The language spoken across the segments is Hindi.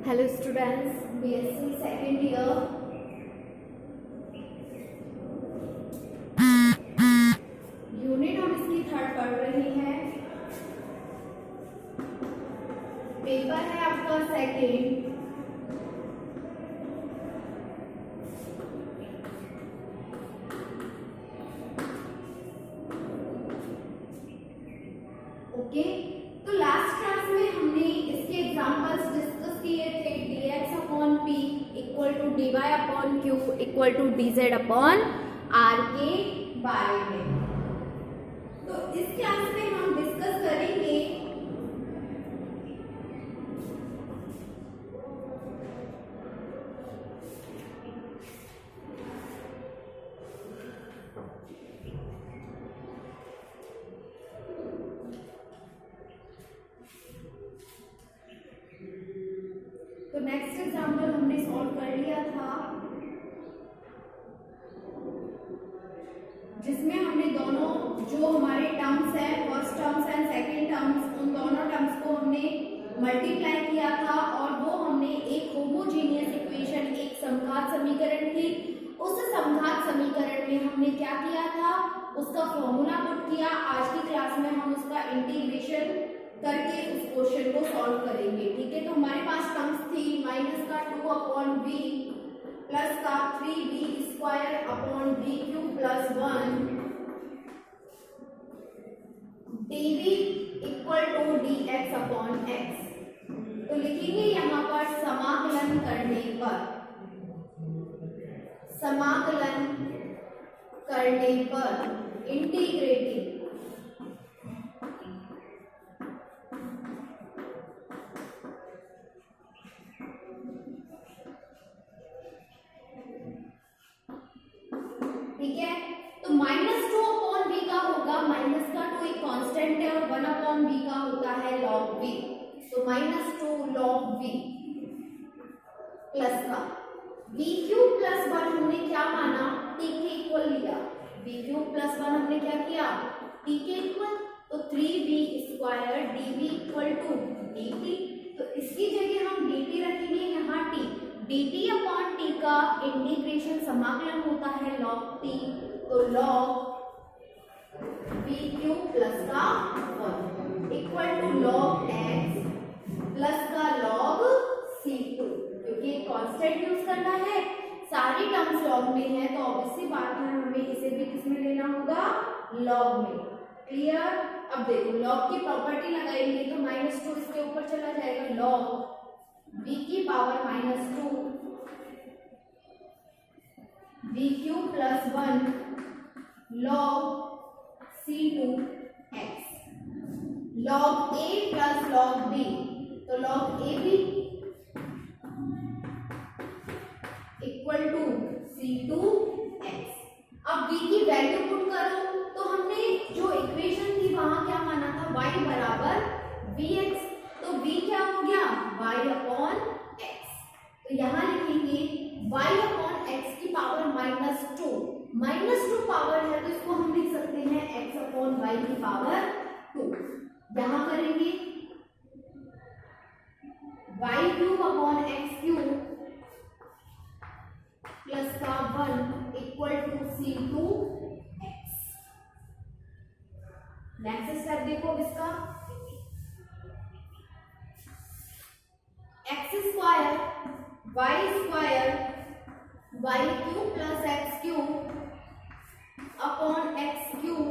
Hello students, BSc second year unit हम इसकी थर्ड पढ़ रहे हैं। पेपर है आपका सेकेंड। ओके, तो लास्ट क्लास में हमने इसके एग्जांपल्स डिस्कस किए थे। dx upon p equal to dy upon q equal to dz upon r के बारे में। तो इस क्लास में हम डिस्कस करेंगे तो नेक्स्ट एग्जांपल हमने सॉल्व कर लिया था, जिसमें हमने दोनों जो हमारे टर्म्स है, first terms and second terms, उन दोनों टर्म्स को हमने मल्टीप्लाई किया था और वो हमने एक होमोजेनियस इक्वेशन, एक समघात समीकरण थी। उस समघात समीकरण में हमने क्या किया था, उसका फॉर्मूला पुट किया। आज की क्लास में हम उसका इंटीग्रेशन करके उस क्वेश्चन को सॉल्व करेंगे। ठीक है, तो हमारे पास टर्म्स थी माइनस का 2 अपॉन v प्लस का 3v square upon v cube plus 1 dv equal to dx upon x। तो लिखेंगे यहाँ पर समाकलन करने पर इंटीग्रेटिंग ठीक है। तो माइनस 2 अपॉन वी का होगा, माइनस का 2 एक कांस्टेंट है और 1 अपॉन वी का होता है लॉग वी। तो माइनस 2 लॉग वी प्लस का वी क्यूब प्लस 1 हमने क्या माना, टी के इक्वल लिया। वी क्यूब प्लस 1 हमने क्या किया, टी के इक्वल। तो 3v square dv equal to dt। तो इसकी जगह हम dt रखेंगे, यहाँ t। dt अपॉन t का इंटीग्रेशन समाकलन होता है log t। तो log v क्यूब प्लस का 1 equal to log x plus का log c2। क्योंकि कांस्टेंट यूज करना है, सारी टर्म्स log में है, तो ऑब्वियसली बात है हमें इसे भी किसमें लेना होगा, log में। क्लियर। अब देखो log की प्रॉपर्टी लगाएंगे तो -2 इसके ऊपर चला जाएगा, log v की power -2 v cube plus 1 log c2 x log a plus log b। तो log a b equal to c2 x। अब v की वैल्यू पुट करो, तो हमने जो इक्वेशन थी वहां क्या माना था, y बराबर vx। तो v क्या हो गया, y अपॉन x। तो यहाँ लिखेंगे y अपॉन x की पावर -2। -2 पावर है तो इसको हम लिख सकते हैं x अपॉन y की पावर 2। यहाँ करेंगे y cube upon x cube plus का 1 equal to c2 x। Next step देखो इसका, x square y cube plus x cube upon x cube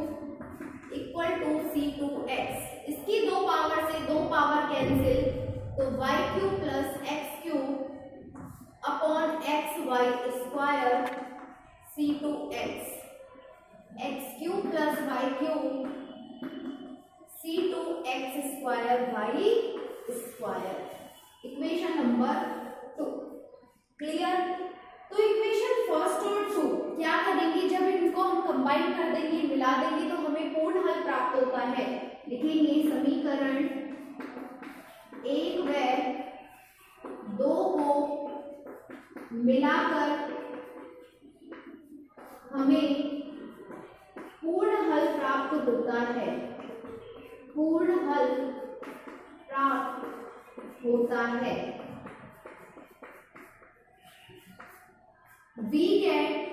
equal to c2 x। इसकी दो पावर से दो पावर कैंसिल, तो y cube plus x cube upon x y square c2 x cube plus y cube c2 x square y square. Equation number 2। Clear. तो इक्वेशन फर्स्ट और 2 क्या करेंगे, जब इनको हम कंबाइन कर देंगे, मिला देंगे, तो हमें पूर्ण हल प्राप्त होता है। लिखेंगे समीकरण 1 व 2 को मिलाकर हमें पूर्ण हल प्राप्त होता है, पूर्ण हल प्राप्त होता है। we get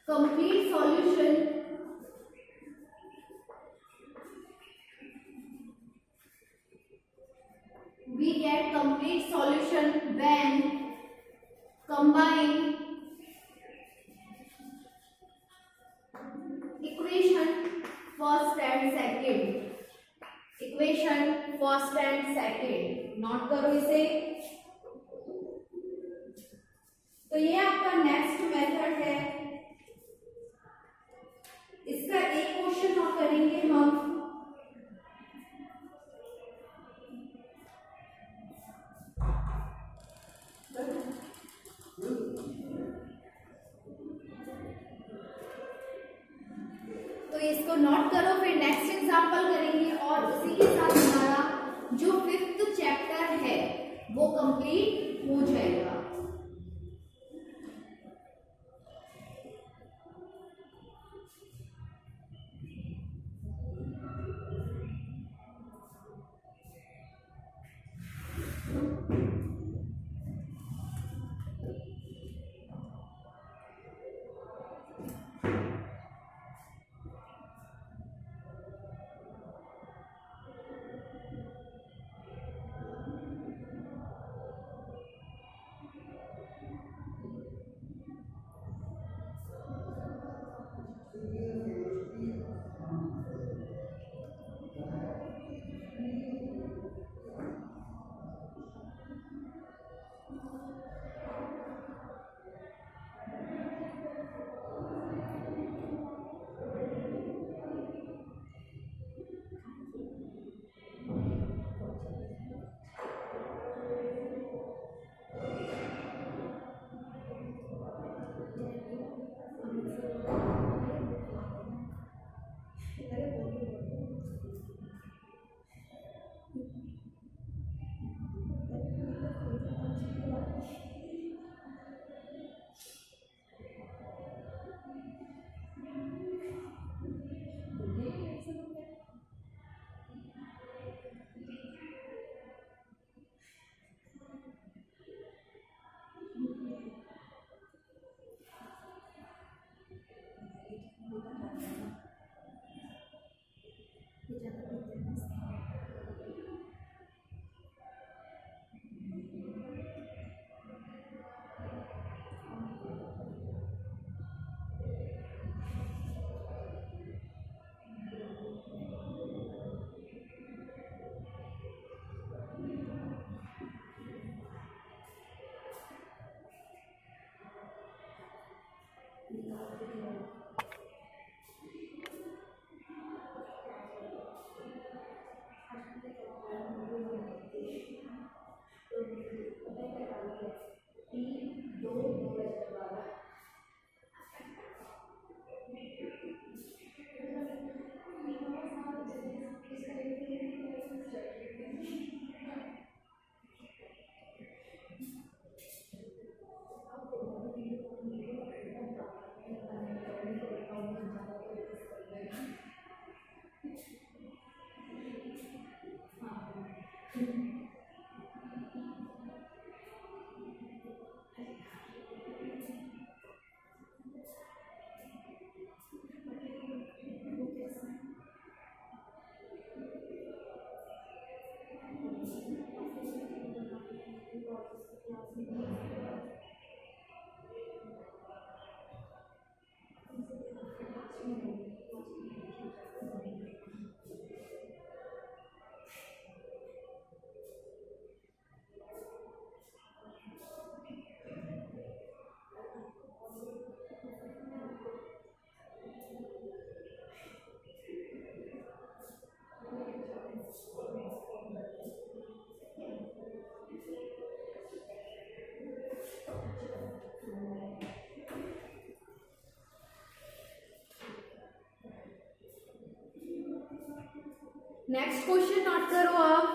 complete solution when combine equation first and second। Note करो इसे। तो ये आपका नेक्स्ट मेथड है। इसका एक क्वेश्चन नोट करेंगे हम। तो इसको नोट करो, फिर नेक्स्ट एग्जांपल करेंगे और उसी के साथ हमारा जो 5th चैप्टर है वो कंप्लीट हो जाएगा। नेक्स्ट क्वेश्चन नोट करो आप।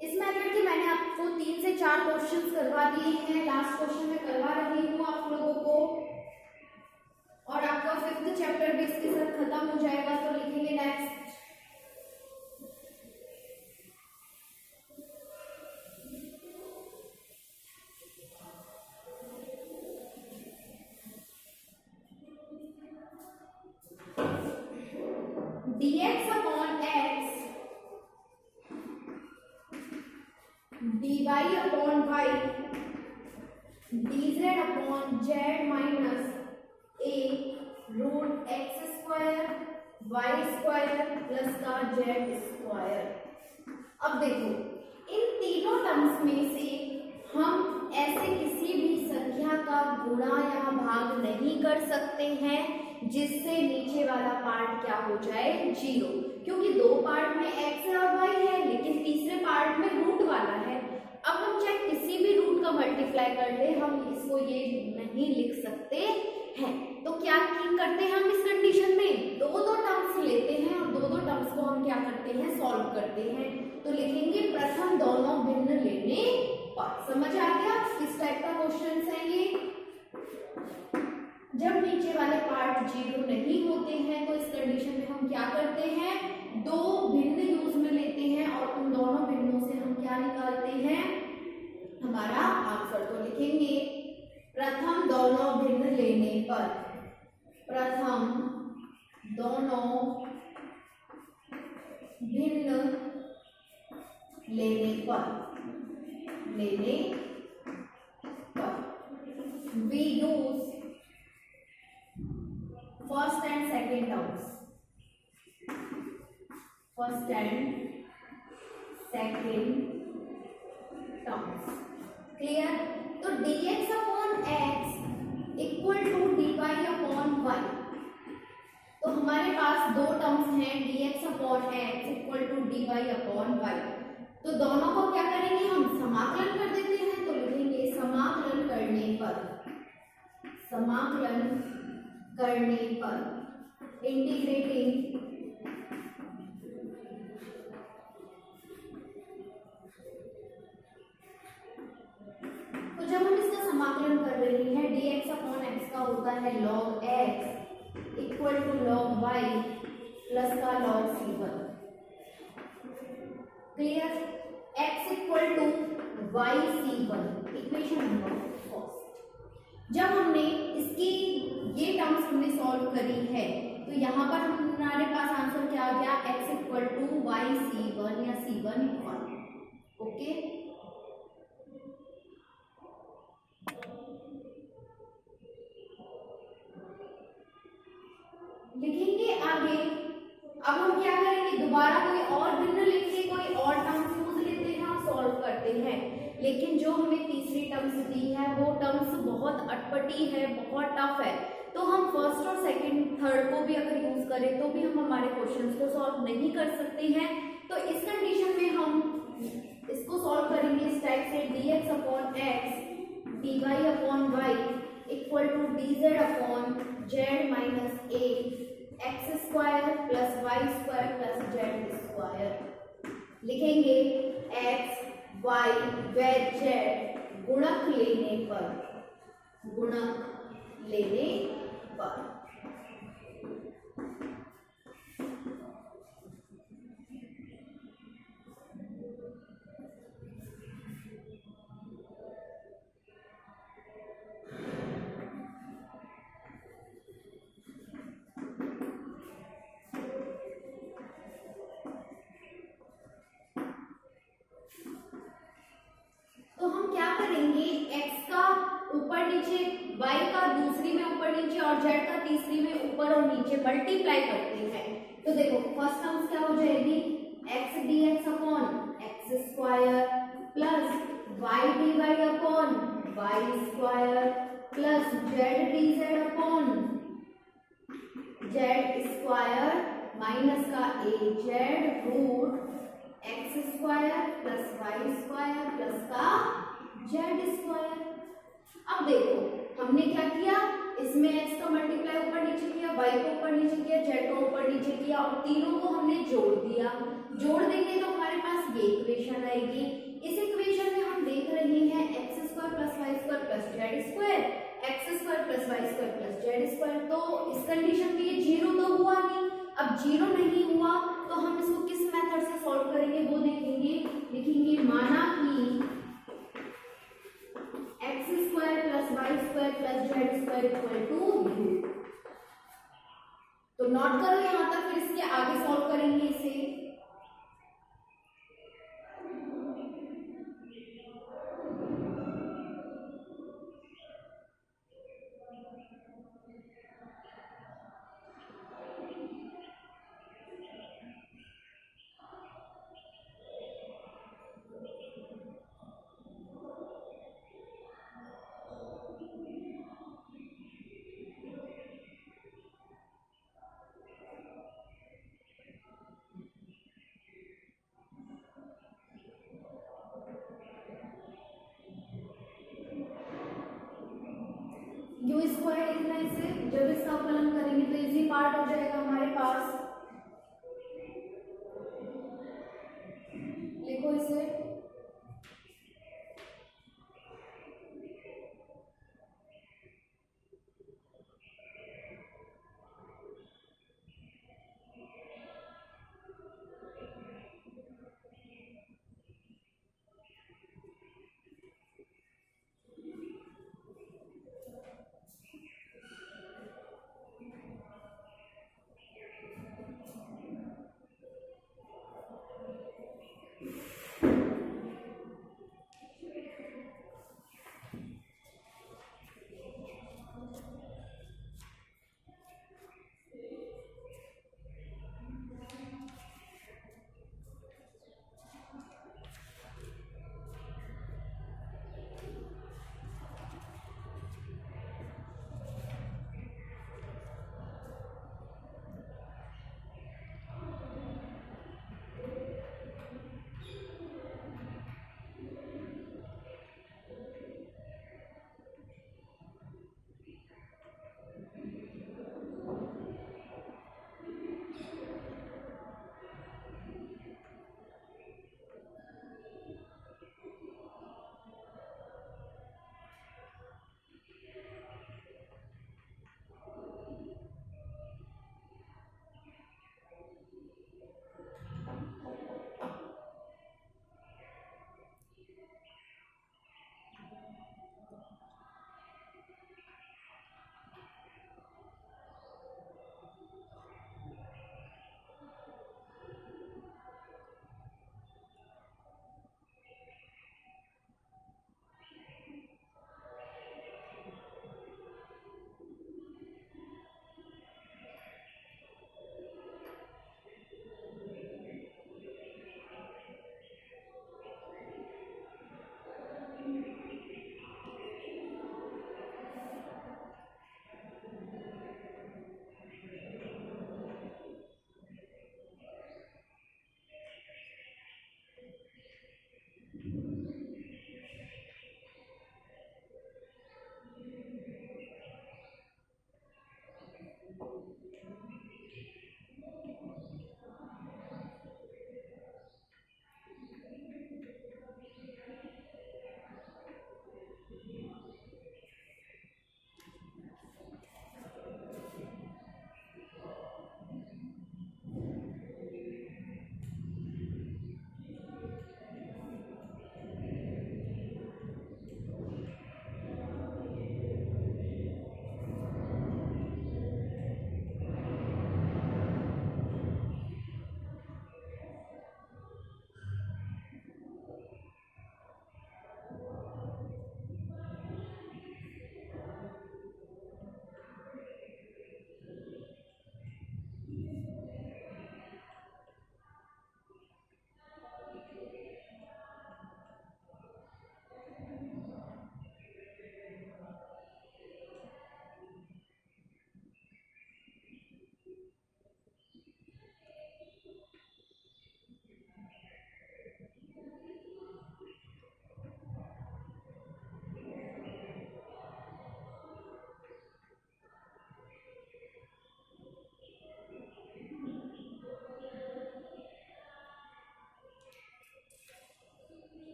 इस मेथड के मैंने आपको 3 से 4 क्वेश्चंस करवा दिए हैं। लास्ट क्वेश्चन मैं करवा रही हूँ आप लोगों को, और आपका 5th चैप्टर भी इसके साथ खत्म हो जाएगा। तो लिखेंगे next. dx upon x dy upon y dz upon z minus a root x square y square plus का जेड स्क्वायर। अब देखो इन तीनों टर्म्स में से हम ऐसे किसी भी संख्या का गुणा या भाग नहीं कर सकते हैं जिससे नीचे वाला पार्ट क्या हो जाए, जीरो, क्योंकि दो पार्ट में एक्स और वाई है लेकिन तीसरे पार्ट में रूट वाला है। अब हम चाहे किसी भी रूट का मल्टीप्लाई कर ले, हम इसको ये नहीं लिख सकते हैं। तो क्या करते हैं हम इस कंडीशन में, दो दो टर्म्स लेते हैं और दो दो टर्म्स को हम क्या करते हैं, सॉल्व करते हैं। तो लिखेंगे प्रथम दोनों भिन्न लेने पर। समझ आ गया किस टाइप का क्वेश्चन है ये। जब नीचे वाले पार्ट जीरो नहीं होते हैं तो इस कंडीशन में हम क्या करते हैं, दो भिन्न यूज में लेते हैं और उन दोनों भिन्नों से हम क्या निकालते हैं, हमारा आंसर। तो लिखेंगे प्रथम दोनों भिन्न लेने पर, प्रथम दोनों भिन्न लेने पर we use first and second terms, first and second terms, clear। तो dx upon x equal to dy upon y। तो हमारे पास दो टर्म्स हैं dx upon x equal to dy upon y। तो दोनों को क्या करेंगे, हम समाकलन कर देते हैं। तो लिखेंगे समाकलन करने पर इंटीग्रेटिंग तो जब हम इसका समाकलन कर रहे हैं dx अपॉन x का होता है log x equal to log y plus का log c1, clear. x equal to y c1 equation number first. जब हमने इसकी ये टर्म्स हमने सॉल्व करी है तो यहाँ पर हमारे पास आंसर क्या आ गया, x equal to y c1 या c1 1, ओके। लिखेंगे आगे। अब हम क्या करेंगे, दोबारा कोई और भिन्न लेंगे, कोई और टर्म्स यूज लेते हैं और सॉल्व करते हैं। लेकिन जो हमें तीसरी टर्म्स दी है वो टर्म्स बहुत अटपटी है, बहुत टफ है। तो हम फर्स्ट और सेकंड थर्ड को भी अगर यूज करें तो भी हम हमारे क्वेश्चंस को सॉल्व नहीं कर सकते हैं। तो इस कंडीशन में हम इसको सॉल्व करेंगे इस टाइप से, dx upon x dy upon y equal to dz upon z minus a x square plus y square plus z square. लिखेंगे x y व z गुणक लेने पर तो हम क्या करेंगे, x का ऊपर नीचे, y का दूसरी में ऊपर नीचे और z का तीसरी में ऊपर और नीचे मल्टीप्लाई करते हैं। तो देखो फर्स्ट टर्म क्या हो जाएगी, x dx upon x square plus y dy upon y square plus z dz upon z square minus का a z root x square plus y square plus का जेड स्क्वायर। अब देखो हमने क्या किया, इसमें x का मल्टीप्लाई ऊपर नीचे किया, y को ऊपर नीचे किया, z को ऊपर नीचे किया और तीनों को हमने जोड़ दिया। जोड़ देंगे तो हमारे पास ये इक्वेशन आएगी। इस इक्वेशन में हम देख रहे हैं x square plus y square plus z square, x square plus y square plus z square. तो इस कंडीशन में ये जीरो तो हुआ नहीं। अब जीरो नहीं हुआ तो हम इसको किस मेथड से सॉल्व करेंगे वो देखेंगे। लिखेंगे माना कि x square plus y square plus z square equal to u. तो नोट करो यहाँ तक, फिर इसके आगे सॉल्व करेंगे इसे। यू स्क्वायर लिखना है इसे, जब इसका फलन करेंगे तो इजी पार्ट हो जाएगा हमारे पास। लिखो इसे।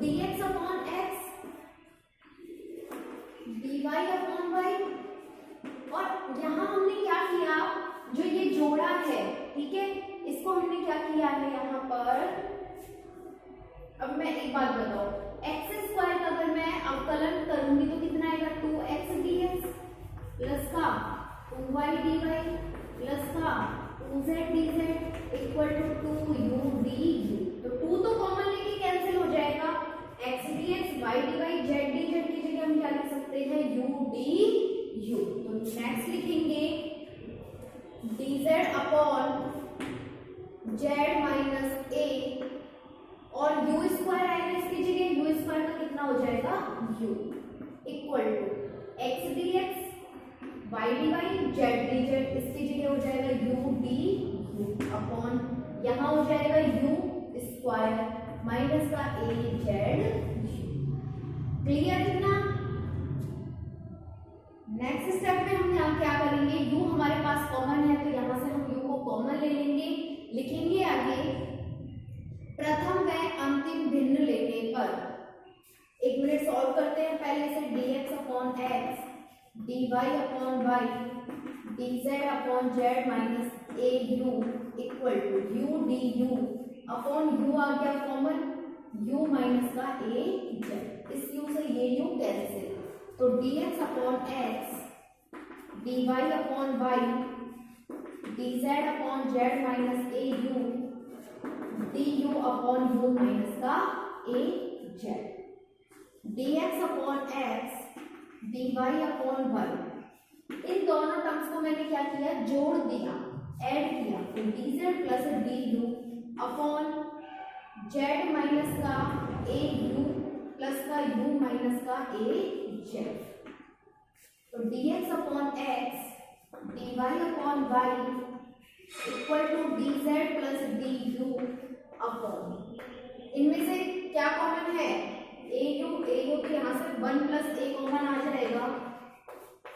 dx upon x dy upon y, और यहाँ हमने क्या किया, जो ये जोड़ा है, ठीक है, इसको हमने क्या किया है यहाँ पर। अब मैं एक बात बताओ, एक्स स्क्वायर का अगर मैं अवकलन करूंगी तो कितना आएगा, 2x dx प्लस का 2y dy प्लस का 2z dz equal to 2u du। तो 2 तो कॉमन लेके कैंसिल हो जाएगा, x dx y dy z dz की जगह हम क्या लिख सकते हैं, u du। तो नेक्स्ट लिखेंगे dz upon z minus a, और u स्क्वायर आएगा इसकी जगह, u स्क्वायर का कितना हो जाएगा, u equal to x dx y dy z dz, इसकी जगह हो जाएगा u du अपॉन यहाँ हो जाएगा u स्क्वायर माइनस का a z। क्लियर इतना। नेक्स्ट स्टेप में हम यहाँ क्या करेंगे, u हमारे पास कॉमन है तो यहाँ से हम u को कॉमन ले लेंगे, लिखेंगे आगे प्रथम व अंतिम भिन्न लेने पर। एक मिनट सॉल्व करते हैं पहले से, dx upon x dy upon y dz upon z minus au equal to u du upon u आ गया कॉमन, u माइनस का a z, इस u से ये u कैंसिल, तो dx upon x dy upon y dz upon z minus au du upon u minus का a z, dx upon x dy upon y, इन दोनों टर्म्स को मैंने क्या किया, जोड़ दिया, ऐड किया, तो dz plus du upon z minus का au प्लस का u माइनस का a z, तो dx upon x dy upon y equal to dz plus du upon, इनमें से क्या कॉमन है, au के यहाँ से 1 प्लस a कॉमन आ जाएगा,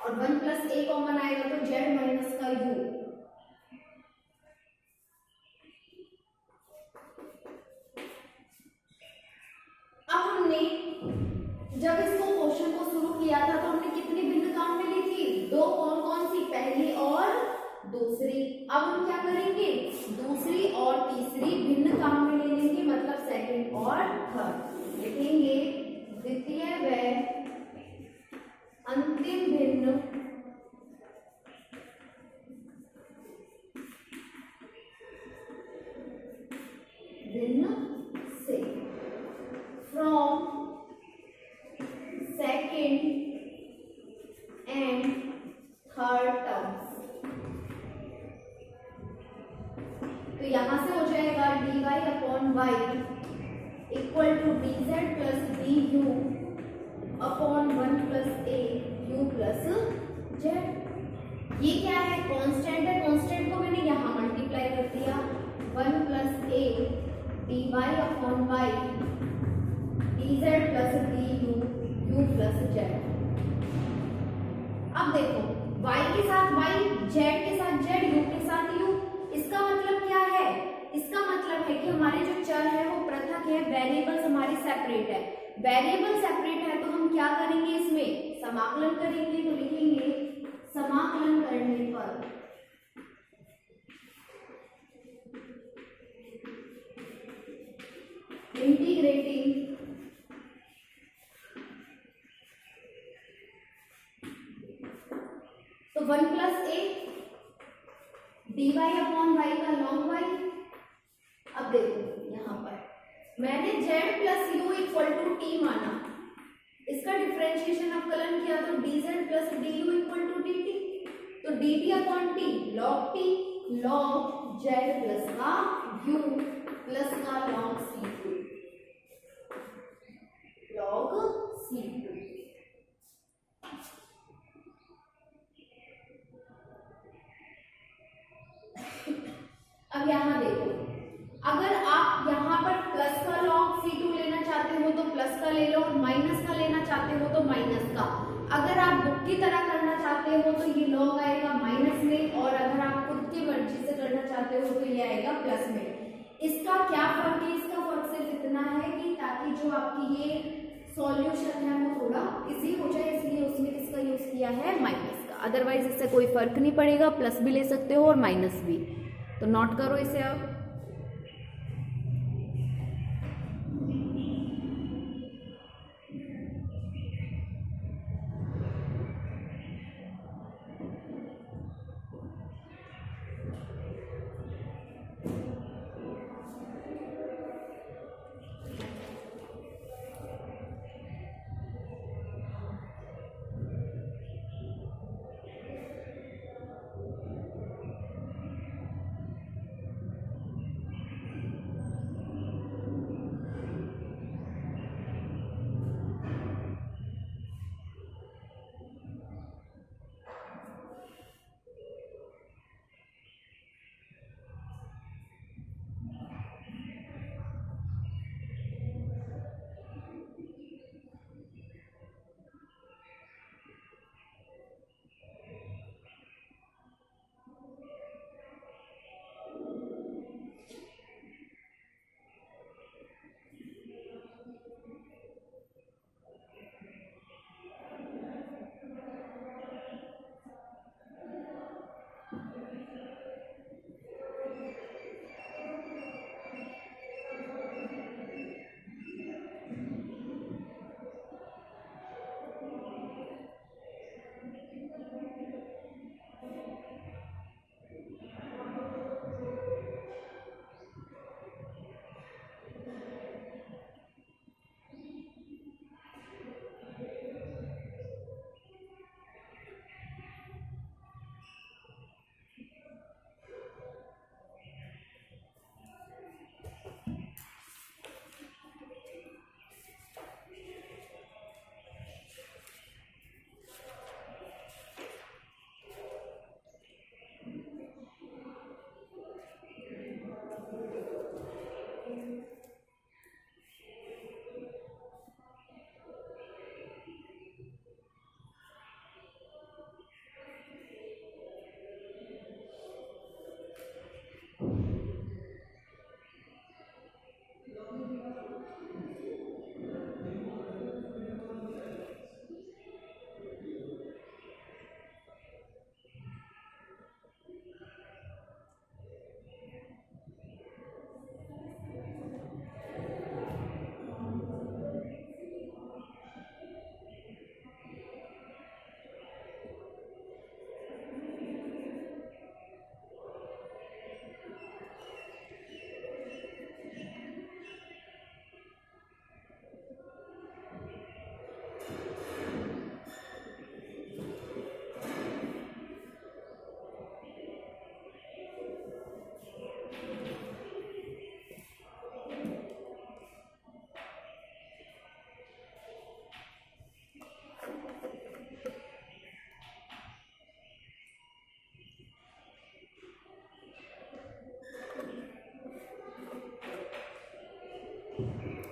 और 1 प्लस a कॉमन आएगा तो z माइनस का u, अब हमने जब इसको क्वेश्चन को शुरू किया था तो हमने कितनी भिन्न काम में ली थी, दो, कौन कौन सी, पहली और दूसरी। अब हम क्या करेंगे, दूसरी और तीसरी भिन्न काम में ले लेंगे, मतलब सेकंड और थर्ड, लिखेंगे द्वितीय व अंतिम भिन्न से from second and third terms. तो यहां से हो जाएगा dy upon y equal to dz plus du upon 1 plus a u plus z। ये क्या है, कांस्टेंट है, कांस्टेंट को मैंने यहाँ मल्टीप्लाई कर दिया, 1 plus a dy upon y dz plus du u plus z। अब देखो y के साथ y, z के साथ z, u के साथ u, इसका मतलब क्या है, इसका मतलब है कि हमारे जो चर है वो पृथक है, वेरिएबल्स हमारे सेपरेट है। वेरिएबल सेपरेट है तो हम क्या करेंगे, इसमें समाकलन करेंगे, तो लिखेंगे समाकलन करने पर इंटीग्रेटिंग तो 1 plus a dy upon y का लॉग y। अब देखो यहाँ पर मैंने z plus u equal to t माना, इसका डिफरेंशिएशन अवकलन किया तो dz plus du equal to dt, तो dt upon t log t log z plus का u प्लस का लॉग c2 लॉग c2। अब यहाँ देखो, अगर आप यहाँ पर प्लस का लॉग c2 लेना चाहते हो तो प्लस का ले लो, माइनस का लेना चाहते हो तो माइनस का। अगर आप बुक की तरह करना चाहते हो तो ये लॉग आएगा माइनस में, और अगर आप खुद की मर्जी से करना चाहते हो तो ये आएगा प्लस में। इसका क्या फर्क है, इसका फर्क सिर्फ इतना है कि ताकि जो आपकी ये सॉल्यूशन है वो थोड़ा इजी हो जाए, इसलिए उसमें किसका यूज किया है, माइनस का। अदरवाइज इससे कोई फर्क नहीं पड़ेगा, प्लस भी ले सकते हो और माइनस भी। तो नोट करो इसे अब।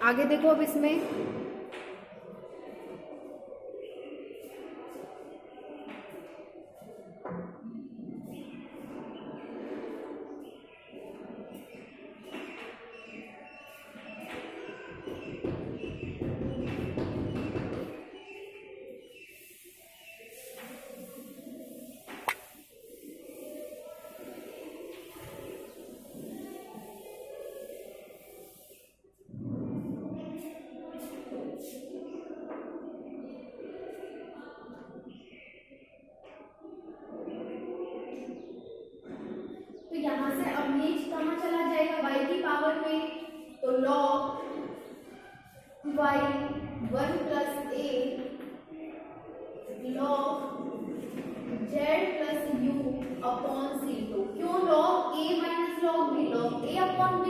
आगे देखो अब इसमें यहाँ से अब ये कहाँ चला जाएगा, y की पावर में, तो log y 1 plus a log z plus u upon c2। क्यों log a minus log b, log a upon b,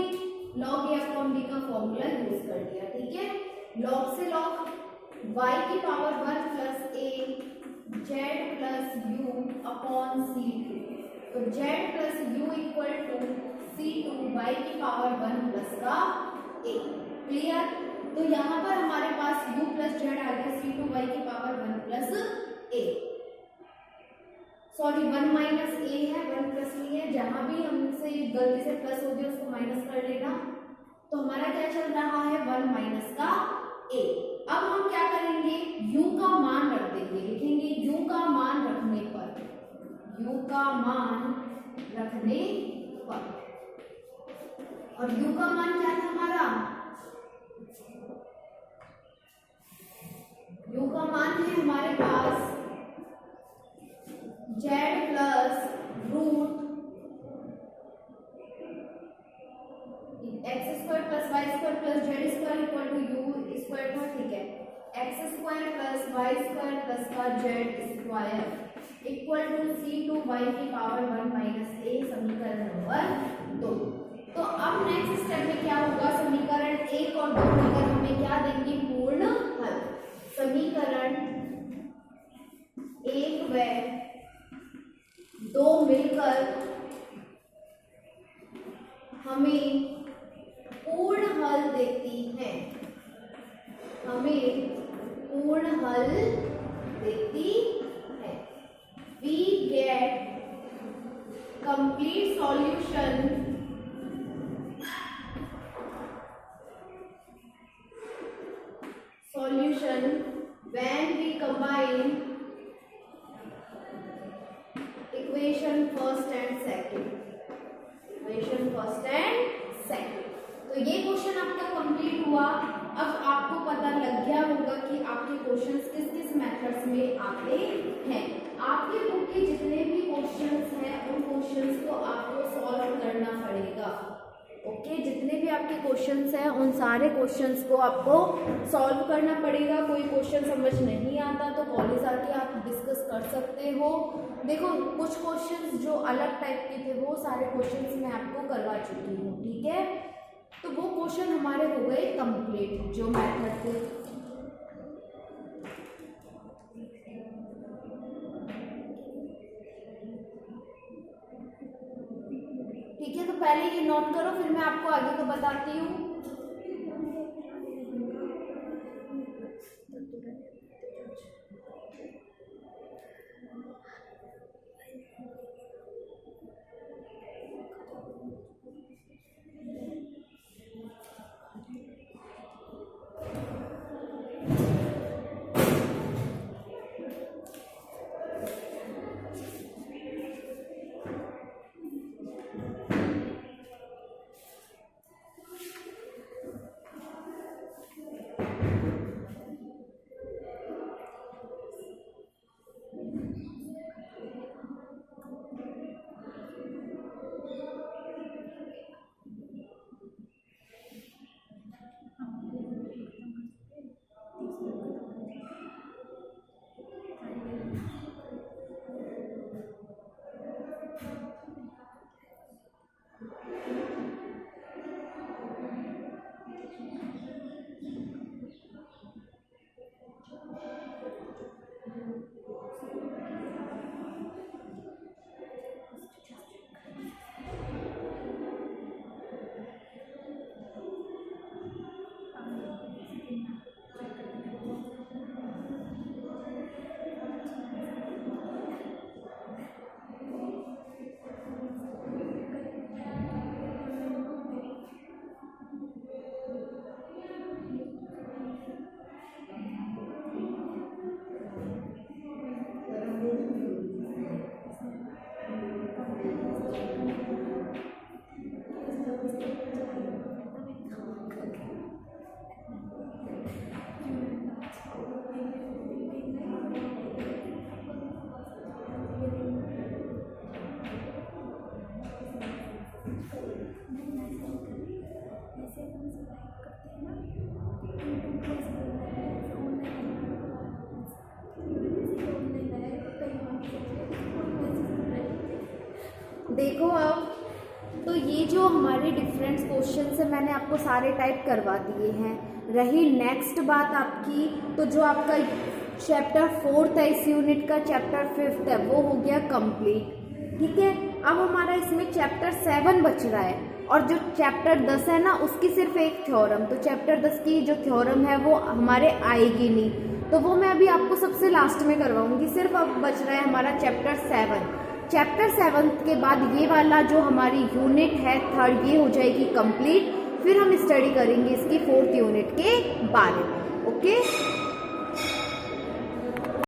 log a upon b का फॉर्मूला यूज कर दिया, ठीक है। log से log y की power 1 plus a z plus u upon c2, तो z plus u equal to c2 y की पावर 1 प्लस का a। क्लियर। तो यहाँ पर हमारे पास u प्लस z आ गया c2 y की power 1 plus a। Sorry 1 minus a है, 1 प्लस बी है, जहां भी हमसे गलती से प्लस हो गया उसको माइनस कर लेना। तो हमारा क्या चल रहा है 1 माइनस का ए। अब हम क्या करेंगे, u का मान रख देंगे, लिखेंगे u का मान रखने पर, u का मान रखने पर, और u का मान क्या था हमारा, u का मान है हमारे पास z plus root x square plus y square plus z square equal to u square था, ठीक है। X square plus y square plus का z square equal to c two y की पावर 1 माइनस ए, समीकरण नंबर 2। तो अब नेक्स्ट स्टेप में क्या होगा, समीकरण 1 और 2 मिलकर हमें क्या देंगे, पूर्ण हल। समीकरण 1 व 2 मिलकर हमें पूर्ण हल देती है, हमें पूर्ण हल देती है। We get complete solution when we combine equation first and second, equation first and second। तो ये क्वेश्चन आपका कंप्लीट हुआ। अब आपको पता लग गया होगा कि आपके क्वेश्चंस किस किस मेथड्स में आते हैं। आपके बुक के जितने भी क्वेश्चंस हैं उन क्वेश्चंस को आपको सॉल्व करना पड़ेगा। ओके, जितने भी आपके क्वेश्चंस हैं उन सारे क्वेश्चंस को आपको सॉल्व करना पड़ेगा। कोई क्वेश्चन समझ नहीं आता तो कॉलेज आके आप डिस्कस कर सकते हो। देखो कुछ क्वेश्चंस जो अलग टाइप के थे वो सारे क्वेश्चंस मैं आपको करवा चुकी हूँ, ठीक है। तो वो क्वेश्चन हमारे हो गए कंप्लीट जो मेथड थे। ठीक है, तो पहले ये नोट करो फिर मैं आपको आगे को बताती हूँ। देखो अब तो ये जो हमारे डिफरेंट क्वेश्चन है मैंने आपको सारे टाइप करवा दिए हैं। रही नेक्स्ट बात आपकी, तो जो आपका चैप्टर 4 है इस यूनिट का, चैप्टर 5 है वो हो गया कंप्लीट। ठीक है, अब हमारा इसमें चैप्टर 7 बच रहा है और जो चैप्टर 10 है ना उसकी सिर्फ एक थ्योरम, तो चैप्टर 10 की जो थ्योरम है वो हमारे आएगी नहीं। तो वो मैं अभी आपको सबसे लास्ट में करवाऊंगी। सिर्फ अब बच रहा है हमारा चैप्टर 7। चैप्टर 7 के बाद ये वाला जो हमारी यूनिट है थर्ड, ये हो जाएगी कंप्लीट। फिर हम स्टडी करेंगे इसकी 4th यूनिट के बारे में। ओके।